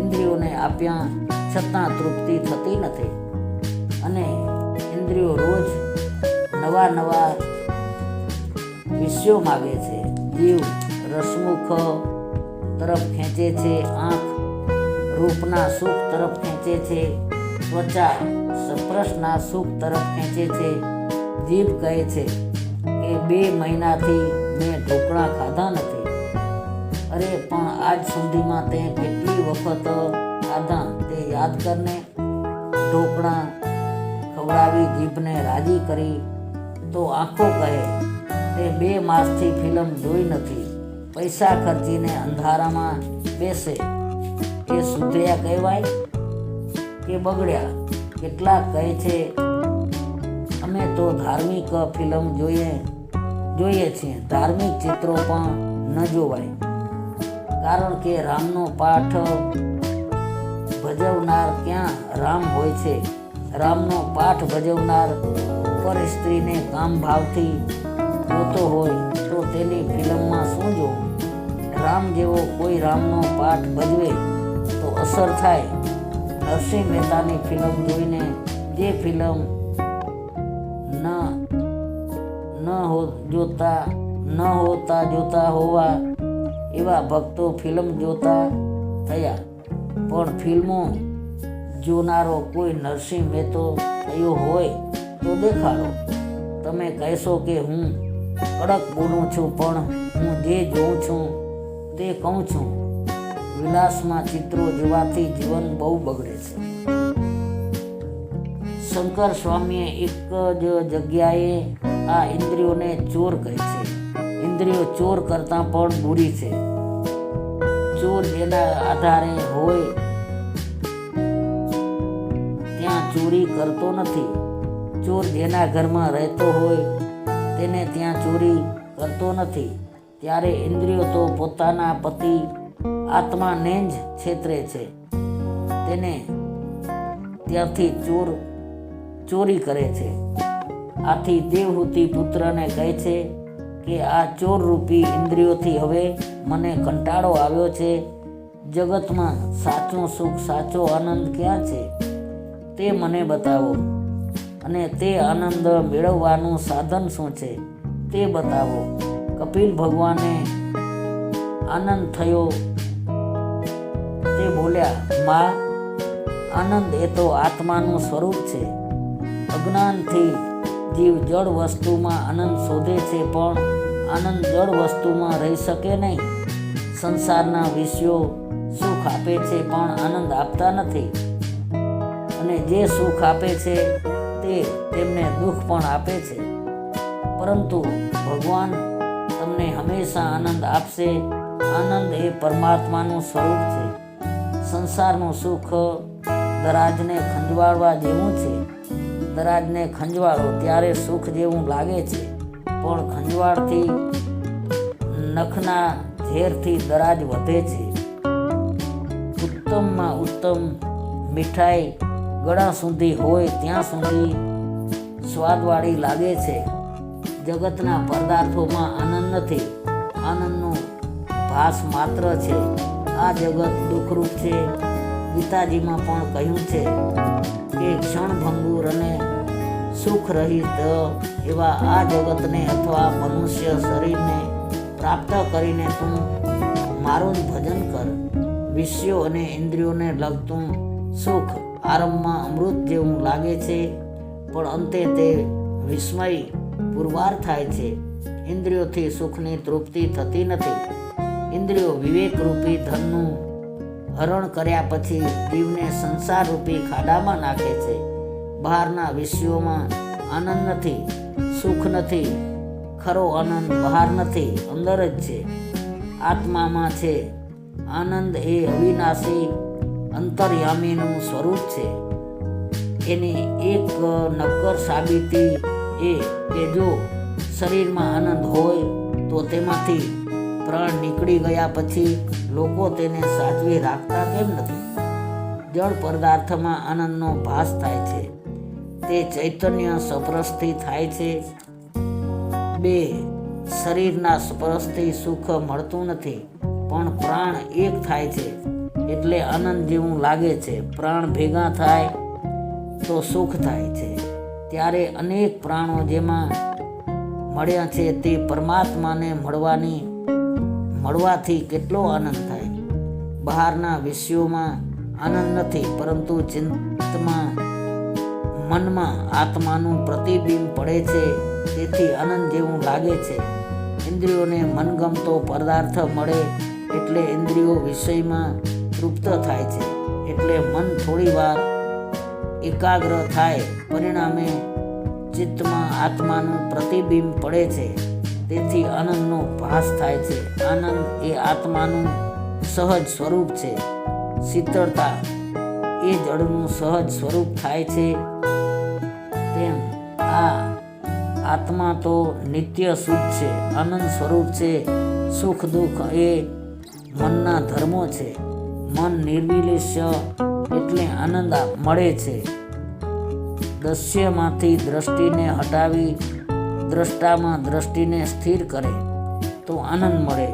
ઇન્દ્રિયોને આપ્યા છતાં તૃપ્તિ થતી નથી. અને ઇન્દ્રિયો રોજ નવા વિષયો માગે છે. જીવ રસમુખ તરફ ખેંચે છે. આંખ રૂપના સુખ તરફ ખેંચે છે. ત્વચા સ્પર્શના સુખ તરફ ખેંચે છે. જીભ કહે છે કે 2 મહિનાથી મેં ઢોકળા ખાધા નથી. અરે પણ આજ સુધીમાં તે કેટલી વખત ખાધા તે યાદ કરને. ઢોકળા ખવડાવી જીભને રાજી કરી તો આંખો કહે તે 2 માસથી ફિલ્મ જોઈ નથી. પૈસા ખર્ચીને અંધારામાં બેસે એ સુધર્યા કહેવાય કે બગડ્યા? કેટલાક કહે છે અમે તો ધાર્મિક ફિલ્મ જોઈએ છીએ. ધાર્મિક ચિત્રો પણ ન જોવાય, કારણ કે રામનો પાઠ ભજવનાર ક્યાં રામ હોય છે? રામનો પાઠ ભજવનાર પર સ્ત્રીને કામ ભાવથી જોતો હોય તો તેની ફિલ્મમાં શું જોવું? રામ જેવો કોઈ રામનો પાઠ ભજવે તો અસર થાય. નરસિંહ મહેતાની ફિલ્મ જોઈને જે ફિલ્મ જોતા હોવા એવા ભક્તો ફિલ્મ જોતા થયા, પણ ફિલ્મો જોનારો કોઈ નરસિંહ મહેતો થયો હોય તો દેખાડો. તમે કહેશો કે હું કડક બોલું છું, પણ હું જે જોઉં છું તે કહું છું. વિલાસમાં ચિત્રો જોવાથી જીવન બહુ બગડે છે. શંકર સ્વામીએ એક જ જગ્યાએ આ ઇન્દ્રિયોને ચોર કહે છે. ઇન્દ્રિયો ચોર કરતાં પણ બુરી છે. ચોર જેના આધારે હોય ત્યાં ચોરી કરતો નથી. ચોર જેના ઘરમાં રહેતો હોય તેને ત્યાં ચોરી કરતો નથી. ત્યારે ઇન્દ્રિયો તો પોતાના પતિ આત્માને જ છેતરે છે, તેને ત્યાંથી ચોરી કરે છે. આથી દેવહૂતિ પુત્રને કહે છે કે આ ચોરરૂપી ઇન્દ્રિયોથી હવે મને કંટાળો આવ્યો છે. જગતમાં સાચું સુખ, સાચો આનંદ ક્યાં છે તે મને બતાવો, અને તે આનંદ મેળવવાનું સાધન શું છે તે બતાવો. કપિલ ભગવાને આનંદ થયો તે બોલ્યા, માં, આનંદ એ તો આત્માનું સ્વરૂપ છે. અજ્ઞાનથી જીવ જળ વસ્તુમાં આનંદ શોધે છે, પણ આનંદ જળ વસ્તુમાં રહી શકે નહીં. સંસારના વિષયો સુખ આપે છે પણ આનંદ આપતા નથી, અને જે સુખ આપે છે તે તેમને દુઃખ પણ આપે છે. પરંતુ ભગવાન તમને હંમેશા આનંદ આપશે. આનંદ એ પરમાત્માનું સ્વરૂપ છે. સંસારનું સુખ દરાજને ખંજવાળવા જેવું છે. દરાજને ખંજવાળો ત્યારે સુખ જેવું લાગે છે, પણ ખંજવાળથી નખના ઝેરથી દરાજ વધે છે. ઉત્તમમાં ઉત્તમ મીઠાઈ ગળા સુધી હોય ત્યાં સુધી સ્વાદવાળી લાગે છે. જગતના પદાર્થોમાં આનંદ નથી. આનંદનો ભાસ માત્ર છે. આ જગત દુઃખરૂપ છે. ગીતાજીમાં પણ કહ્યું છે કે ક્ષણભંગુર અને સુખ રહિત એવા આ જગતને અથવા મનુષ્ય શરીરને પ્રાપ્ત કરીને તું મારું જ ભજન કર. વિષયો અને ઇન્દ્રિયોને લગતું સુખ આરંભમાં અમૃત જેવું લાગે છે, પણ અંતે તે વિસ્મય પુરવાર થાય છે. ઇન્દ્રિયોથી સુખની તૃપ્તિ થતી નથી. ઇન્દ્રિયો વિવેકરૂપી ધનનું હરણ કર્યા પછી જીવને સંસારરૂપી ખાડામાં નાખે છે. બહારના વિષયોમાં આનંદ નથી, સુખ નથી. ખરો આનંદ બહાર નથી, અંદર જ છે, આત્મામાં છે. આનંદ એ અવિનાશી અંતર્યામીનું સ્વરૂપ છે. એની એક નક્કર સાબિતી એ કે જો શરીરમાં આનંદ હોય તો તેમાંથી પ્રાણ નીકળી ગયા પછી લોકો તેને સાચવી રાખતા કેમ નથી? જળ પદાર્થમાં આનંદનો ભાસ થાય છે. તે ચૈતન્ય સ્પર્શથી થાય છે. 2 શરીરના સ્પર્શથી સુખ મળતું નથી, પણ પ્રાણ એક થાય છે એટલે આનંદ જેવું લાગે છે. પ્રાણ ભેગા થાય તો સુખ થાય છે. ત્યારે અનેક પ્રાણો જેમાં મળ્યા છે તે પરમાત્માને મળવાથી કેટલો આનંદ થાય. બહારના વિષયોમાં આનંદ નથી, પરંતુ ચિંતમાં મનમાં આત્માનું પ્રતિબિંબ પડે છે, તેથી આનંદ જેવું લાગે છે. ઇન્દ્રિયોને મનગમતો પદાર્થ મળે એટલે ઇન્દ્રિયો વિષયમાં તૃપ્ત થાય છે, એટલે મન થોડી વાર એકાગ્ર થાય, પરિણામે ચિત્તમાં આત્માનું પ્રતિબિંબ પડે છે, તેથી આનંદનો ભાસ થાય છે. આનંદ એ આત્માનું સહજ સ્વરૂપ છે. શીતળતા એ જળનું સહજ સ્વરૂપ થાય છે, તેમ આ આત્મા તો નિત્ય સુખ છે, આનંદ સ્વરૂપ છે. સુખ દુઃખ એ મનના ધર્મો છે. મન નિર્વિલેશ્ય એટલે આનંદ મળે છે. દ્રશ્યમાંથી દ્રષ્ટિને હટાવી દ્રષ્ટામાં દ્રષ્ટિને સ્થિર કરે તો આનંદ મળે.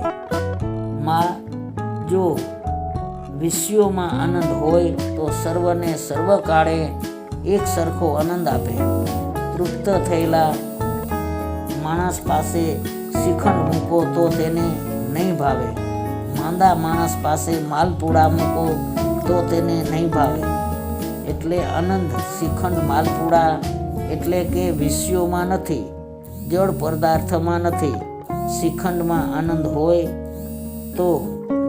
જો વિષયોમાં આનંદ હોય તો સર્વને સર્વકાળે એક સરખો આનંદ આપે. તૃપ્ત થયેલા માણસ પાસે શ્રીખંડ મૂકો તો તેને નહીં ભાવે. માંદા માણસ પાસે માલપુડા મૂકો તો તેને નહીં ભાવે. એટલે આનંદ શ્રીખંડ માલપુડા એટલે કે વિષયોમાં નથી, જળ પદાર્થમાં નથી. શ્રીખંડમાં આનંદ હોય તો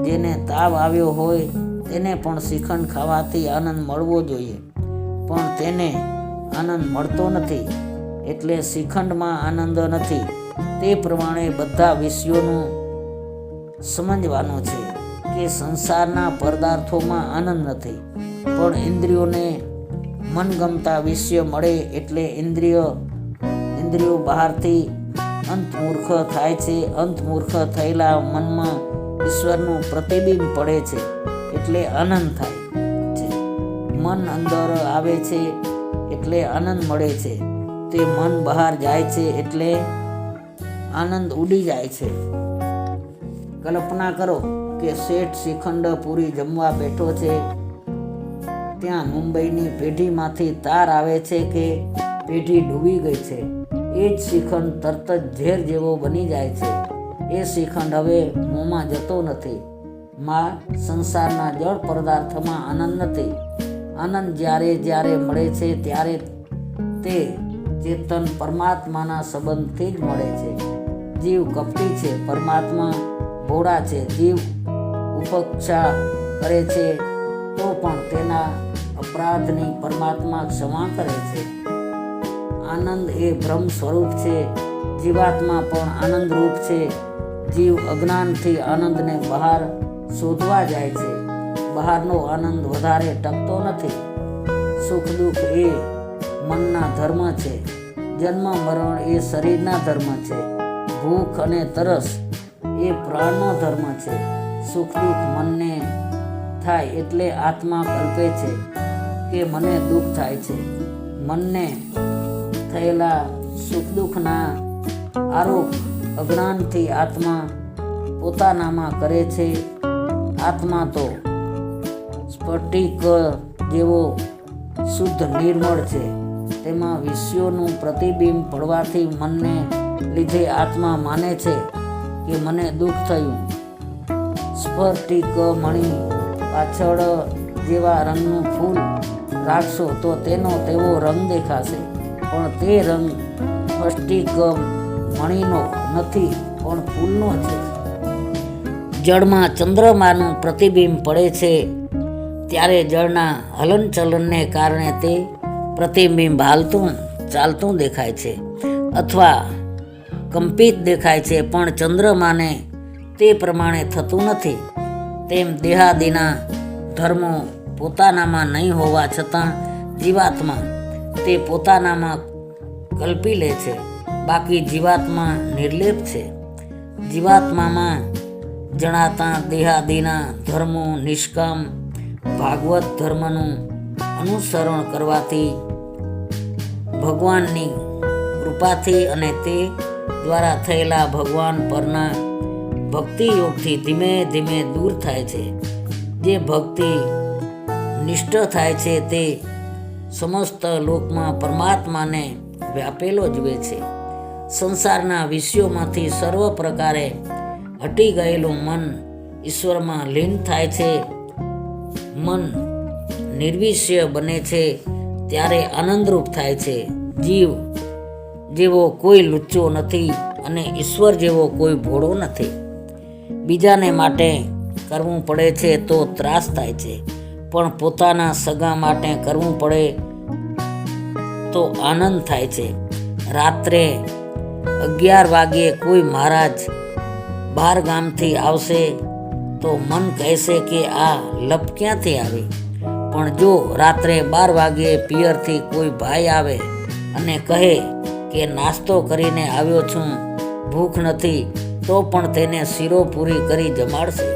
જેને તાવ આવ્યો હોય તેને પણ શ્રીખંડ ખાવાથી આનંદ મળવો જોઈએ, પણ તેને આનંદ મળતો નથી, એટલે શ્રીખંડમાં આનંદ નથી. તે પ્રમાણે બધા વિષયોનું સમજવાનું છે કે સંસારના પદાર્થોમાં આનંદ નથી, પણ ઇન્દ્રિયોને મનગમતા વિષય મળે એટલે ઇન્દ્રિયો બહારથી અંતમૂર્ખ થાય છે. અંતમૂર્ખ થયેલા મનમાં ઈશ્વરનું પ્રતિબિંબ પડે છે એટલે આનંદ થાય છે. મન અંદર આવે છે એટલે આનંદ મળે છે. તે મન બહાર જાય છે એટલે આનંદ ઉડી જાય છે. કલ્પના કરો કે શેઠ શ્રીખંડ પૂરી જમવા બેઠો છે. ત્યાં મુંબઈની પેઢીમાંથી તાર આવે છે કે પેઢી ડૂબી ગઈ છે. એ જ શ્રીખંડ તરત જ ઝેર જેવો બની જાય છે. એ શ્રીખંડ હવે મોંમાં જતો નથી. સંસારના જળ પદાર્થમાં આનંદ નથી. આનંદ જ્યારે મળે છે ત્યારે તે ચેતન પરમાત્માના સંબંધથી જ મળે છે. જીવ કપટી છે, પરમાત્મા ભોળા છે. જીવ ઉપેક્ષા કરે છે તો પણ તેના અપરાધની પરમાત્મા ક્ષમા કરે છે. આનંદ એ બ્રહ્મ સ્વરૂપ છે. જીવાત્મા પણ આનંદરૂપ છે. જીવ અજ્ઞાનથી આનંદને બહાર શોધવા જાય છે. બહારનો આનંદ વધારે ટકતો નથી. સુખ દુઃખ એ મનના ધર્મ છે. જન્મ મરણ એ શરીરના ધર્મ છે. ભૂખ અને તરસ એ પ્રાણનો ધર્મ છે. સુખ દુઃખ મનને થાય એટલે આત્મા કલ્પે છે કે મને દુઃખ થાય છે. મનને થયેલા સુખ દુઃખના આરોપ અજ્ઞાનથી આત્મા પોતાનામાં કરે છે. આત્મા તો સ્ફટિક જેવો શુદ્ધ નિર્મળ છે. તેમાં વિષયોનું પ્રતિબિંબ પડવાથી મનને લીધે આત્મા માને છે કે મને દુઃખ થયું. સ્ફટિક મણી પાછળ જેવા રંગનું ફૂલ રાખશો તો તેનો તેવો રંગ દેખાશે, પણ તે રંગ સ્ફટિક મણીનો નથી પણ ફૂલનો છે. જળમાં ચંદ્રમાનું પ્રતિબિંબ પડે છે ત્યારે જળના હલનચલનને કારણે તે પ્રતિબિંબ ચાલતું દેખાય છે અથવા કંપિત દેખાય છે, પણ ચંદ્રમાને તે પ્રમાણે થતું નથી. તેમ દેહાદિના ધર્મો પોતાનામાં નહીં હોવા છતાં જીવાત્મા તે પોતાનામાં કલ્પી લે છે. બાકી જીવાત્મા નિર્લેપ છે. જીવાત્મામાં જણાતા દેહાદિના ધર્મો નિષ્કામ ભાગવત ધર્મનું અનુસરણ કરવાથી ભગવાનની કૃપાથી અને તે દ્વારા થયેલા ભગવાન પરના ભક્તિ યોગથી ધીમે ધીમે દૂર થાય છે. જે ભક્તિ નિષ્ઠ થાય છે તે સમસ્ત લોકમાં પરમાત્માને વ્યાપેલો જુએ છે. સંસારના વિષયોમાંથી સર્વ પ્રકારે હટી ગયેલું મન ઈશ્વરમાં લીન થાય છે. મન નિર્વિષય બને છે ત્યારે આનંદરૂપ થાય છે. જીવ જેવો કોઈ લુચ્ચો નથી અને ઈશ્વર જેવો કોઈ ભોળો નથી. બીજાને માટે કરવું પડે છે તો ત્રાસ થાય છે, પણ પોતાના સગા માટે કરવું પડે તો આનંદ થાય છે. રાત્રે 11 વાગ્યે કોઈ મહારાજ બહાર ગામથી આવશે તો મન કહેશે કે આ લપ ક્યાંથી આવી, પણ જો રાત્રે 12 વાગ્યે પિયરથી કોઈ ભાઈ આવે અને કહે કે નાસ્તો કરીને આવ્યો છું, ભૂખ નથી, તો પણ તેને શીરો પૂરી કરી જમાડશે.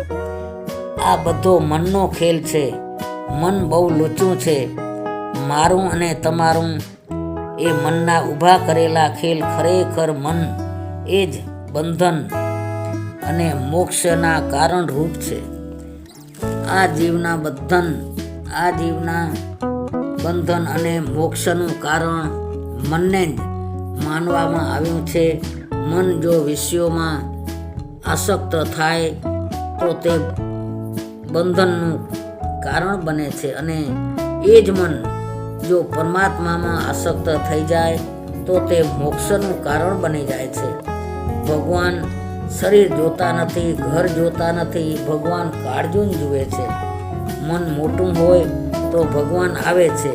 આ બધો મનનો ખેલ છે. મન બહુ લુચ્ચું છે. મારું અને તમારું એ મનના ઊભા કરેલા ખેલ ખરેખર મન એ જ બંધન અને મોક્ષના કારણરૂપ છે. આ જીવના બંધન અને મોક્ષનું કારણ મનને જ માનવામાં આવ્યું છે. મન જો વિષયોમાં આસક્ત થાય તો તે બંધનનું કારણ બને છે, અને એ જ મન જો પરમાત્મામાં આસક્ત થઈ જાય તો તે મોક્ષનું કારણ બની જાય છે. ભગવાન શરીર જોતા નથી, ઘર જોતા નથી, ભગવાન કાળજું જુએ છે. મન મોટું હોય તો ભગવાન આવે છે.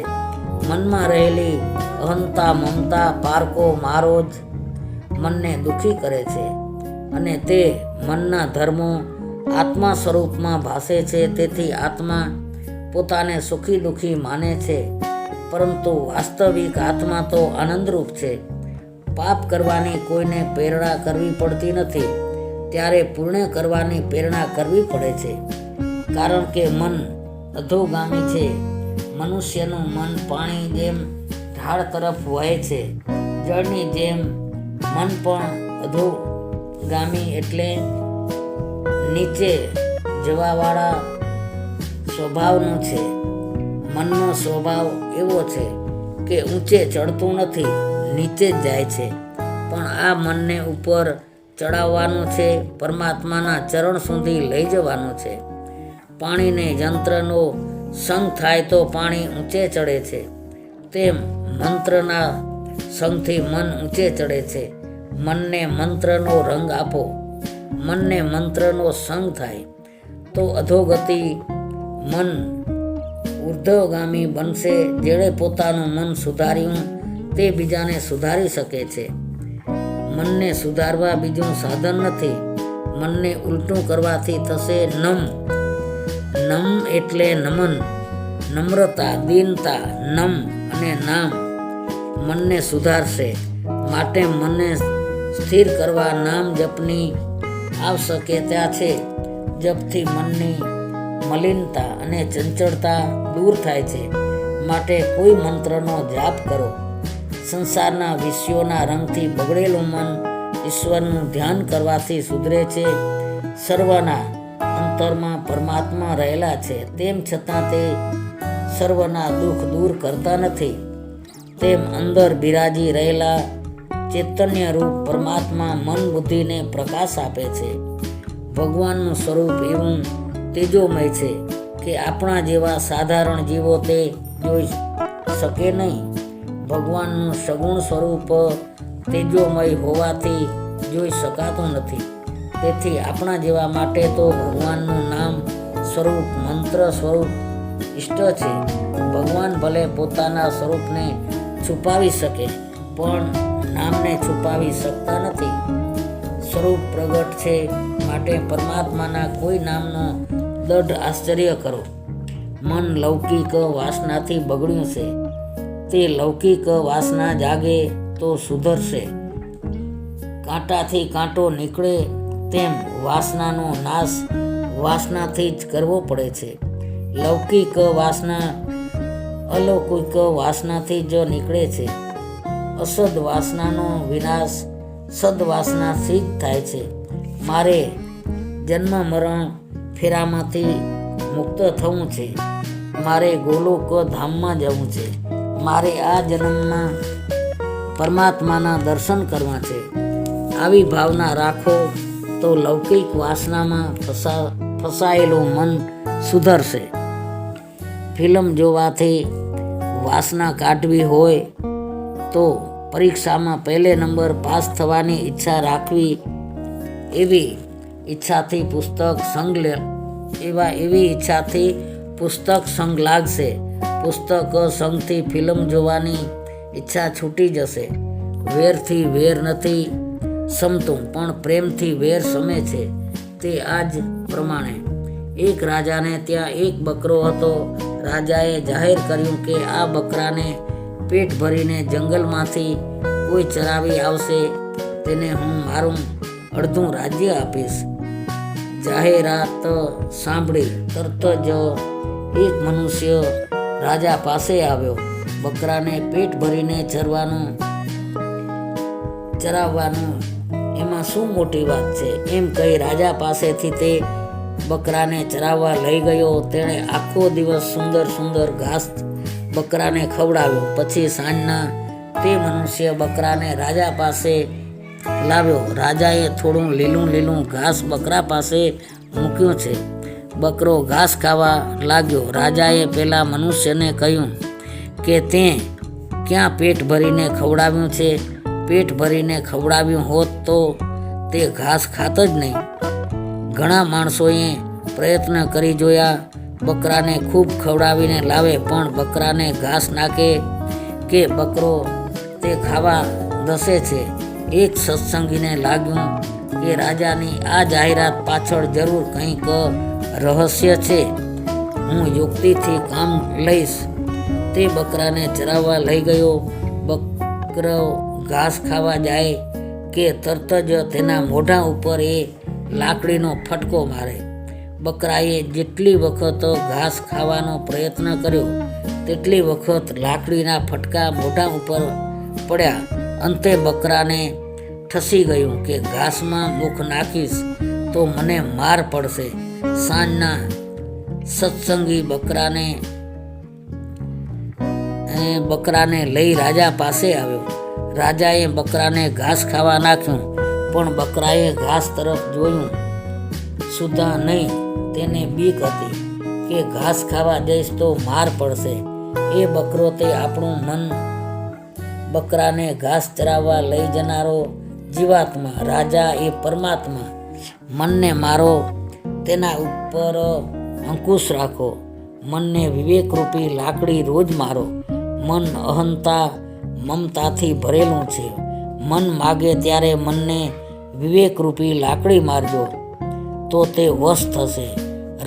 મનમાં રહેલી અહંતા, મમતા, પારકો, મારો જ મનને દુઃખી કરે છે, અને તે મનના ધર્મો આત્મા સ્વરૂપમાં ભાસે છે. તેથી આત્મા પોતાને સુખી દુઃખી માને છે, પરંતુ વાસ્તવિક આત્મા તો આનંદરૂપ છે. પાપ કરવાની કોઈને પ્રેરણા કરવી પડતી નથી, ત્યારે પુણ્ય કરવાની પ્રેરણા કરવી પડે છે, કારણ કે મન અધોગામી છે. મનુષ્યનું મન પાણી જેમ ઢાળ તરફ વહે છે, જળની જેમ મન પણ અધોગામી એટલે નીચે જવાવાળા સ્વભાવનું છે. મનનો સ્વભાવ એવો છે કે ઊંચે ચડતું નથી, નીચે જ જાય છે. પણ આ મનને ઉપર ચડાવવાનું છે, પરમાત્માના ચરણ સુધી લઈ જવાનું છે. પાણીને યંત્રનો સંગ થાય તો પાણી ઊંચે ચડે છે, તેમ મંત્રના સંગથી મન ઊંચે ચડે છે. મનને મંત્રનો રંગ આપો, મનને મંત્રનો સંગ થાય તો અધોગતિ મન ઉર્ધ્વગામી બનશે. જેણે પોતાનું મન સુધાર્યું તે બીજાને સુધારી શકે છે. મનને સુધારવા બીજું સાધન નથી. મનને ઉલટું કરવાથી થશે નમ. નમ એટલે નમન, નમ્રતા, દીનતા. નમ અને નામ મનને સુધારશે. માટે મનને સ્થિર કરવા નામ જપની આવશ્યકતા છે. જપથી મનની મલિનતા અને ચંચળતા દૂર થાય છે. માટે કોઈ મંત્રનો જાપ કરો. સંસારના વિષયોના રંગથી બગડેલું મન ઈશ્વરનું ધ્યાન કરવાથી સુધરે છે. સર્વના અંતરમાં પરમાત્મા રહેલા છે, તેમ છતાં તે સર્વના દુઃખ દૂર કરતા નથી. તેમ અંદર બિરાજી રહેલા ચૈતન્ય રૂપ પરમાત્મા મન બુદ્ધિને પ્રકાશ આપે છે. ભગવાનનું સ્વરૂપ એવું તેજોમય છે કે આપણા જેવા સાધારણ જીવો તે જોઈ શકે નહીં. ભગવાનનું સગુણ સ્વરૂપ તેજોમય હોવાથી જોઈ શકાતું નથી. તેથી આપણા જેવા માટે તો ભગવાનનું નામ સ્વરૂપ, મંત્ર સ્વરૂપ ઇષ્ટ છે. ભગવાન ભલે પોતાના સ્વરૂપને છુપાવી શકે, પણ નામને છુપાવી શકતા નથી. સ્વરૂપ પ્રગટ છે, માટે પરમાત્માના કોઈ નામનો દઢ આશ્ચર્ય કરો. મન લૌકિક વાસનાથી બગડ્યું છે, તે લૌકિક વાસના જાગે તો સુધરશે. કાંટાથી કાંટો નીકળે તેમ વાસનાનો નાશ વાસનાથી જ કરવો પડે છે. લૌકિક વાસના અલૌકિક વાસનાથી જ નીકળે છે. અસદ વાસનાનો વિનાશ સદવાસનાથી જ થાય છે. મારે જન્મ મરણ ફેરામાંથી મુક્ત થવું છે. મારે ગોલોક ધામમાં જવું છે. મારે આ જન્મમાં પરમાત્માના દર્શન કરવા છે. આવી ભાવના રાખો તો લૌકિક વાસનામાં ફસાયેલું મન સુધરશે. ફિલ્મ જોવાથી વાસના કાઢવી હોય તો પરીક્ષામાં પહેલે નંબર પાસ થવાની ઈચ્છા રાખવી. એવી ઈચ્છાથી પુસ્તક એવી ઈચ્છાથી પુસ્તક સંગ લાગશે. પુસ્તક સંગથી ફિલ્મ જોવાની ઈચ્છા છૂટી જશે. વેરથી વેર નથી સમતું, પણ પ્રેમથી વેર સમે છે. તે આ જ પ્રમાણે એક રાજાને ત્યાં એક બકરો હતો. રાજાએ જાહેર કર્યું કે આ બકરાને પેટ ભરીને જંગલમાંથી કોઈ ચરાવી આવશે તેને હું મારું અડધું રાજ્ય આપીશ. જાહેરાત સાંભળી તરત જ એક મનુષ્ય રાજા પાસે આવ્યો. બકરાને પેટ ભરીને ચરાવવાનું એમાં શું મોટી વાત છે, એમ કહી રાજા પાસેથી તે બકરાને ચરાવવા લઈ ગયો. તેણે આખો દિવસ સુંદર સુંદર ઘાસ બકરાને ખવડાવ્યો. પછી સાંજના તે મનુષ્ય બકરાને રાજા પાસે લાવ્યો. રાજાએ થોડું લીલું ઘાસ બકરા પાસે મૂક્યું છે. બકરો ઘાસ ખાવા લાગ્યો. રાજાએ પેલા મનુષ્યને કહ્યું કે તે ક્યાં પેટ ભરીને ખવડાવ્યું છે? પેટ ભરીને ખવડાવ્યું હોત તો તે ઘાસ ખાત જ નહીં. ઘણા માણસોએ પ્રયત્ન કરી જોયા, બકરાને ખૂબ ખવડાવીને લાવે, પણ બકરાને ઘાસ નાખે કે બકરો તે ખાવા ધસે છે. એક સત્સંગીને લાગ્યું કે રાજાની આ જાહેરાત પાછળ જરૂર કંઈક રહસ્ય છે. હું યુક્તિથી કામ લઈશ. તે બકરાને ચરાવવા લઈ ગયો. બકરો ઘાસ ખાવા જાય કે તરત જ તેના મોઢા ઉપર એ લાકડીનો ફટકો મારે. બકરાએ જેટલી વખત ઘાસ ખાવાનો પ્રયત્ન કર્યો તેટલી વખત લાકડીના ફટકા મોઢા ઉપર પડ્યા. અંતે બકરાને ઠસી ગયું કે ઘાસમાં મુખ નાખીશ તો મને માર પડશે. સાંજના સત્સંગી બકરાને લઈ રાજા પાસે આવ્યો. રાજાએ બકરાને ઘાસ ખાવા નાખ્યું, પણ બકરાએ ઘાસ તરફ જોયું સુદ્ધા નહીં. તેને બીક હતી કે ઘાસ ખાવા જઈશ તો માર પડશે. એ બકરો તે આપણું મન, બકરાને ઘાસ ચરાવવા લઈ જનારો જીવાત્મા, રાજા એ પરમાત્મા. મનને મારો, તેના ઉપર અંકુશ રાખો. મનને વિવેકરૂપી લાકડી રોજ મારો. મન અહંતા મમતાથી ભરેલું છે. મન માગે ત્યારે મનને વિવેકરૂપી લાકડી મારજો તો તે વશ થશે.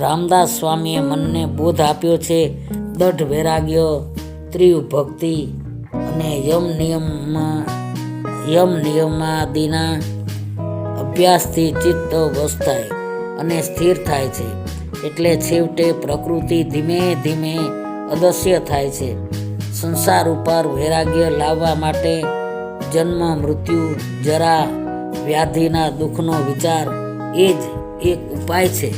રામદાસ સ્વામીએ મનને બોધ આપ્યો છે. દઢ વૈરાગ્ય, ત્રિવ ભક્તિ અને યમ નિયમાદિના અભ્યાસથી ચિત્ત વશ થાય અને સ્થિર થાય છે. એટલે છેવટે પ્રકૃતિ ધીમે ધીમે અદસ્ય થાય છે. સંસાર ઉપર વૈરાગ્ય લાવવા માટે જન્મ, મૃત્યુ, જરા, વ્યાધિના દુઃખનો વિચાર એ જ એક ઉપાય છે.